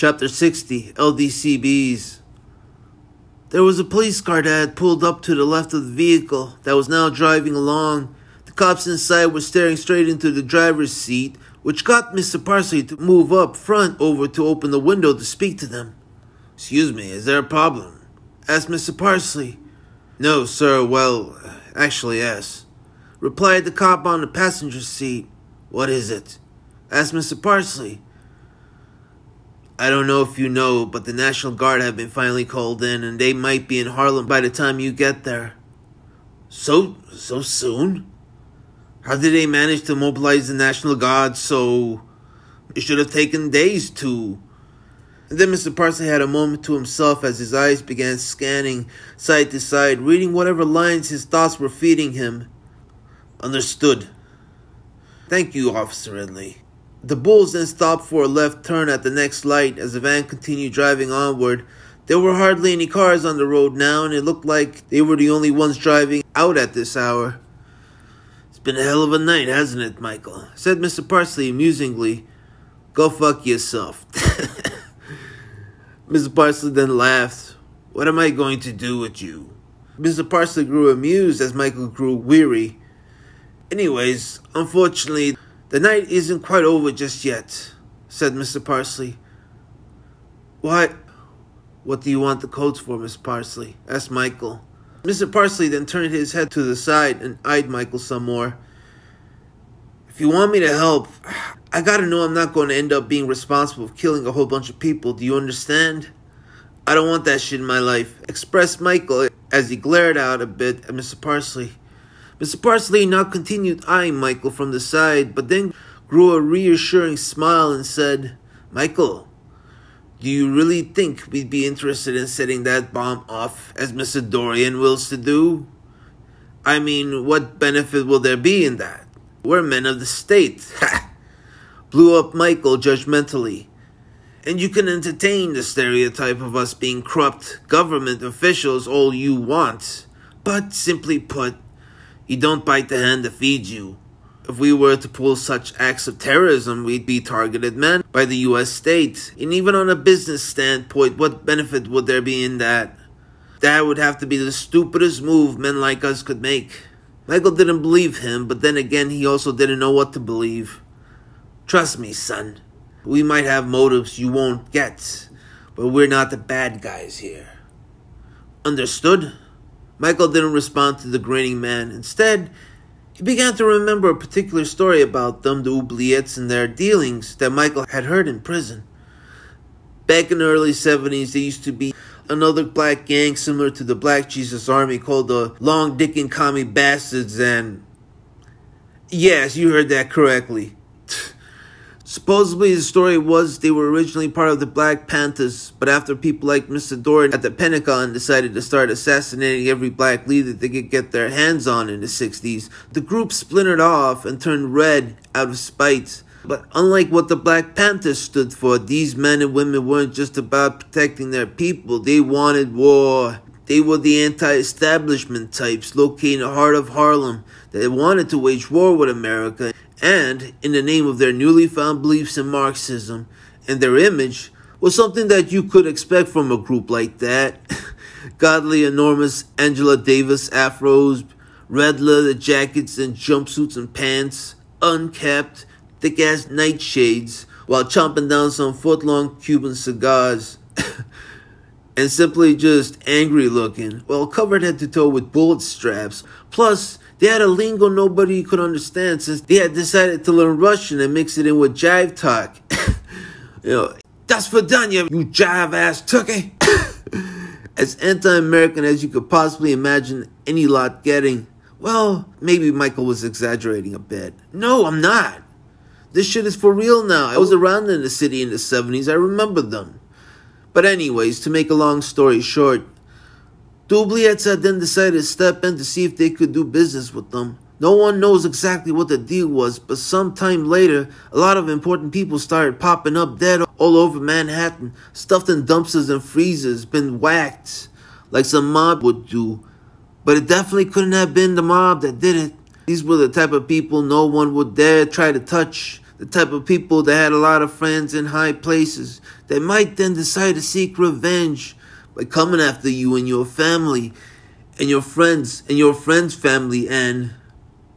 Chapter 60, LDCBs. There was a police car that had pulled up to the left of the vehicle that was now driving along. The cops inside were staring straight into the driver's seat, which got Mr. Parsley to move up front over to open the window to speak to them. "Excuse me, is there a problem?" asked Mr. Parsley. "No, sir, well, actually, yes," replied the cop on the passenger seat. "What is it?" asked Mr. Parsley. "I don't know if you know, but the National Guard have been finally called in, and they might be in Harlem by the time you get there." So soon? How did they manage to mobilize the National Guard so it should have taken days to... And then Mr. Parsley had a moment to himself as his eyes began scanning side to side, reading whatever lines his thoughts were feeding him. "Understood. Thank you, Officer Ridley." The Bulls then stopped for a left turn at the next light as the van continued driving onward. There were hardly any cars on the road now, and it looked like they were the only ones driving out at this hour. "It's been a hell of a night, hasn't it, Michael?" said Mr. Parsley amusingly. "Go fuck yourself." Mr. Parsley then laughed. "What am I going to do with you?" Mr. Parsley grew amused as Michael grew weary. "Anyways, unfortunately, the night isn't quite over just yet," said Mr. Parsley. What do you want the codes for, Miss Parsley?" asked Michael. Mr. Parsley then turned his head to the side and eyed Michael some more. "If you want me to help, I gotta know I'm not going to end up being responsible for killing a whole bunch of people. Do you understand? I don't want that shit in my life," expressed Michael as he glared out a bit at Mr. Parsley. Mr. Parsley now continued eyeing Michael from the side, but then grew a reassuring smile and said, "Michael, do you really think we'd be interested in setting that bomb off as Mr. Dorian wills to do? I mean, what benefit will there be in that? We're men of the state." Blew up Michael judgmentally. "And you can entertain the stereotype of us being corrupt government officials all you want. But simply put, you don't bite the hand that feeds you. If we were to pull such acts of terrorism, we'd be targeted men by the U.S. state. And even on a business standpoint, what benefit would there be in that? That would have to be the stupidest move men like us could make." Michael didn't believe him, but then again, he also didn't know what to believe. "Trust me, son. We might have motives you won't get, but we're not the bad guys here." "Understood?" Michael didn't respond to the grinning man. Instead, he began to remember a particular story about them, the oubliettes, and their dealings that Michael had heard in prison. Back in the early 70s, there used to be another black gang similar to the Black Jesus Army called the Long Dick and Commie Bastards, and... Yes, you heard that correctly. Supposedly, the story was they were originally part of the Black Panthers, but after people like Mr. Dorian at the Pentagon decided to start assassinating every black leader they could get their hands on in the 60s, the group splintered off and turned red out of spite. But unlike what the Black Panthers stood for, these men and women weren't just about protecting their people, they wanted war. They were the anti-establishment types located in the heart of Harlem that wanted to wage war with America, and in the name of their newly found beliefs in Marxism and their image was something that you could expect from a group like that. Godly, enormous Angela Davis afros, red leather jackets and jumpsuits and pants, uncapped, thick-ass nightshades, while chomping down some foot-long Cuban cigars. And simply just angry looking, well, covered head to toe with bullet straps. Plus, they had a lingo nobody could understand since they had decided to learn Russian and mix it in with jive talk. "Das Vidanya, you jive-ass tookie." As anti-American as you could possibly imagine any lot getting. Well, maybe Michael was exaggerating a bit. "No, I'm not. This shit is for real now. I was around in the city in the 70s. I remember them." But anyways, to make a long story short, the oubliettes had then decided to step in to see if they could do business with them. No one knows exactly what the deal was, but sometime later, a lot of important people started popping up dead all over Manhattan, stuffed in dumpsters and freezers, been whacked, like some mob would do. But it definitely couldn't have been the mob that did it. These were the type of people no one would dare try to touch. The type of people that had a lot of friends in high places that might then decide to seek revenge by coming after you and your family and your friends family, and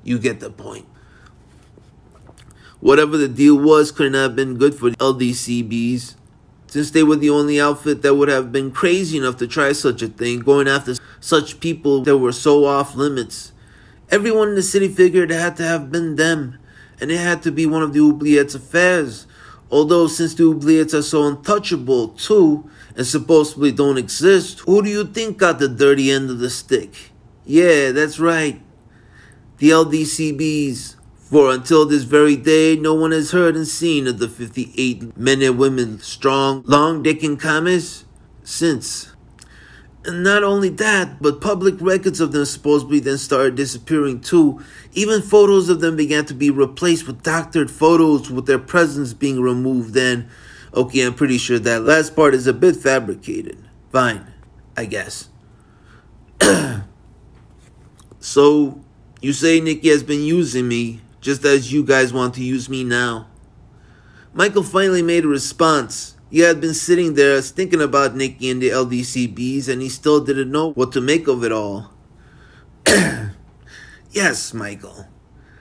you get the point. Whatever the deal was couldn't have been good for the LDCBs, since they were the only outfit that would have been crazy enough to try such a thing, going after such people that were so off limits. Everyone in the city figured it had to have been them, and it had to be one of the oubliettes' affairs. Although since the oubliettes are so untouchable too, and supposedly don't exist, who do you think got the dirty end of the stick? Yeah, that's right. The LDCBs. For until this very day, no one has heard and seen of the 58 men and women strong, long-dicking commies since. And not only that, but public records of them supposedly then started disappearing too. Even photos of them began to be replaced with doctored photos with their presence being removed. And, okay, I'm pretty sure that last part is a bit fabricated. Fine, I guess. So, you say Nikki has been using me, just as you guys want to use me now. Michael finally made a response. He had been sitting there thinking about Nikki and the LDCBs, and he still didn't know what to make of it all. Yes, Michael.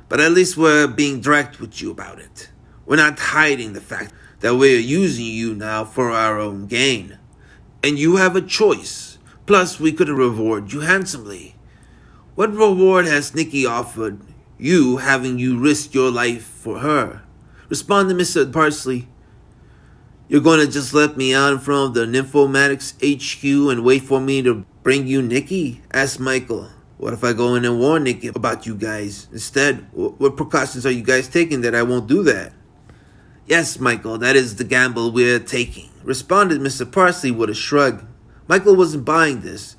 But at least we're being direct with you about it. We're not hiding the fact that we're using you now for our own gain. And you have a choice. Plus, we could reward you handsomely. What reward has Nikki offered you, having you risk your life for her? Responded Mr. Parsley. You're going to just let me out in front of the Nymphomatics HQ and wait for me to bring you Nikki? Asked Michael. What if I go in and warn Nikki about you guys instead? What precautions are you guys taking that I won't do that? Yes, Michael, that is the gamble we're taking, responded Mr. Parsley with a shrug. Michael wasn't buying this.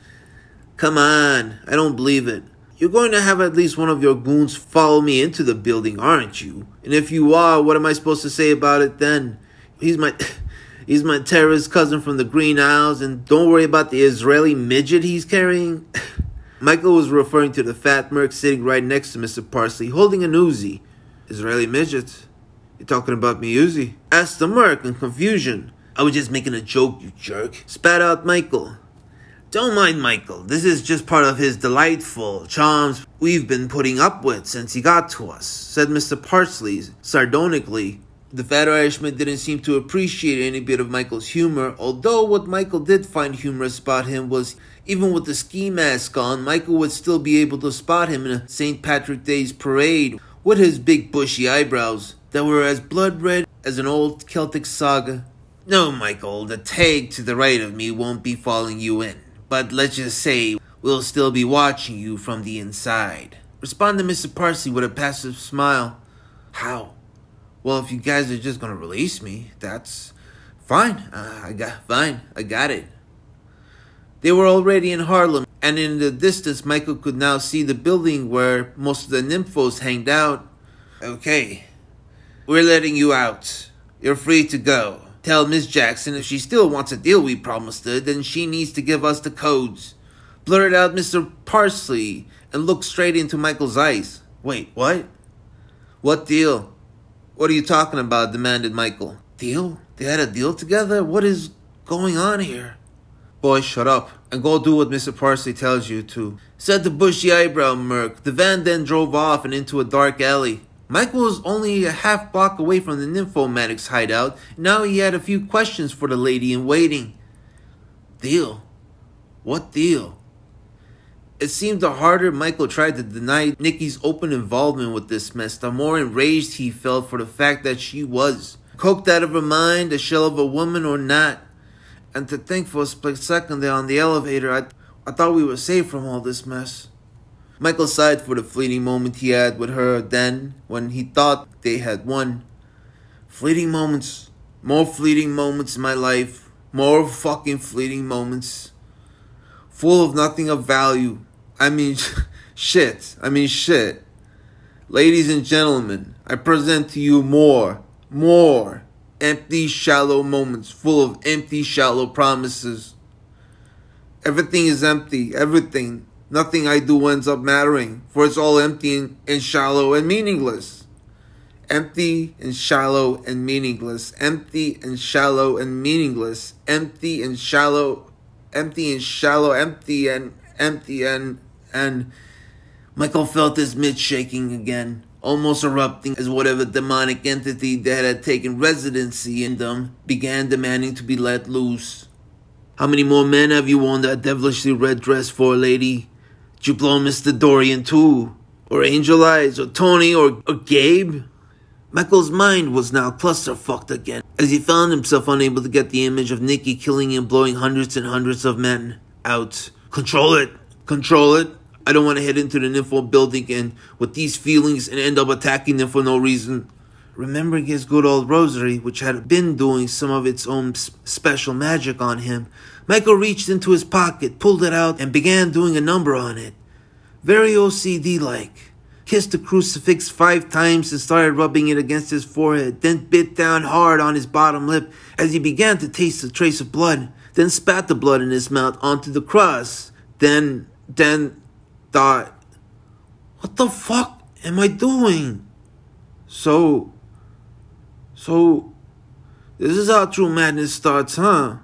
Come on, I don't believe it. You're going to have at least one of your goons follow me into the building, aren't you? And if you are, what am I supposed to say about it then? He's my terrorist cousin from the Green Isles, and don't worry about the Israeli midget he's carrying. Michael was referring to the fat merc sitting right next to Mr. Parsley, holding an Uzi. Israeli midget? You're talking about me, Uzi? Asked the merc in confusion. I was just making a joke, you jerk. Spat out Michael. Don't mind Michael. This is just part of his delightful charms we've been putting up with since he got to us, said Mr. Parsley sardonically. The fat Irishman didn't seem to appreciate any bit of Michael's humor, although what Michael did find humorous about him was even with the ski mask on, Michael would still be able to spot him in a St. Patrick's Day's parade with his big bushy eyebrows that were as blood red as an old Celtic saga. No, Michael, the tag to the right of me won't be following you in. But let's just say we'll still be watching you from the inside, responded Mr. Parsley with a passive smile. How? Well, if you guys are just going to release me, that's fine. I got it. They were already in Harlem, and in the distance, Michael could now see the building where most of the nymphos hanged out. Okay, we're letting you out. You're free to go. Tell Miss Jackson if she still wants a deal we promised her, then she needs to give us the codes. Blurted out Mr. Parsley and looked straight into Michael's eyes. Wait, what? What deal? What are you talking about? Demanded Michael. Deal? They had a deal together? What is going on here? Boy, shut up and go do what Mr. Parsley tells you to, said the bushy eyebrow merc. The van then drove off and into a dark alley. Michael was only a half block away from the Nymphomatics hideout. Now he had a few questions for the lady in waiting. Deal? What deal? It seemed the harder Michael tried to deny Nikki's open involvement with this mess, the more enraged he felt for the fact that she was coked out of her mind, a shell of a woman or not. And to think for a split second there on the elevator, I thought we were safe from all this mess. Michael sighed for the fleeting moment he had with her then, when he thought they had won. Fleeting moments. More fleeting moments in my life. More fucking fleeting moments. Full of nothing of value. I mean, shit. Ladies and gentlemen, I present to you more empty, shallow moments full of empty, shallow promises. Everything is empty. Everything. Nothing I do ends up mattering, for it's all empty and shallow and meaningless. Empty and shallow and meaningless. Empty and shallow and meaningless. Empty and shallow. Empty and shallow. Empty and Michael felt his midst shaking again, almost erupting as whatever demonic entity that had taken residency in them began demanding to be let loose. How many more men have you worn that devilishly red dress for, lady? Did you blow Mr. Dorian too? Or Angel Eyes? Or Tony? Or Gabe? Michael's mind was now clusterfucked again, as he found himself unable to get the image of Nikki killing and blowing hundreds and hundreds of men out. Control it! Control it! I don't want to head into the nympho building and with these feelings and end up attacking them for no reason. Remembering his good old rosary, which had been doing some of its own special magic on him, Michael reached into his pocket, pulled it out, and began doing a number on it. Very OCD-like. Kissed the crucifix 5 times and started rubbing it against his forehead, then bit down hard on his bottom lip as he began to taste a trace of blood, then spat the blood in his mouth onto the cross, then thought, what the fuck am I doing? So, this is how true madness starts, huh?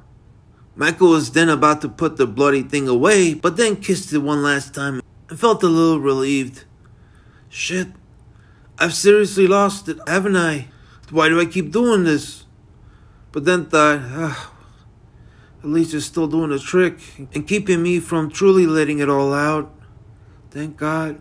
Michael was then about to put the bloody thing away, but then kissed it one last time and felt a little relieved. Shit, I've seriously lost it, haven't I? Why do I keep doing this? But then thought, at least it's still doing the trick and keeping me from truly letting it all out. Thank God.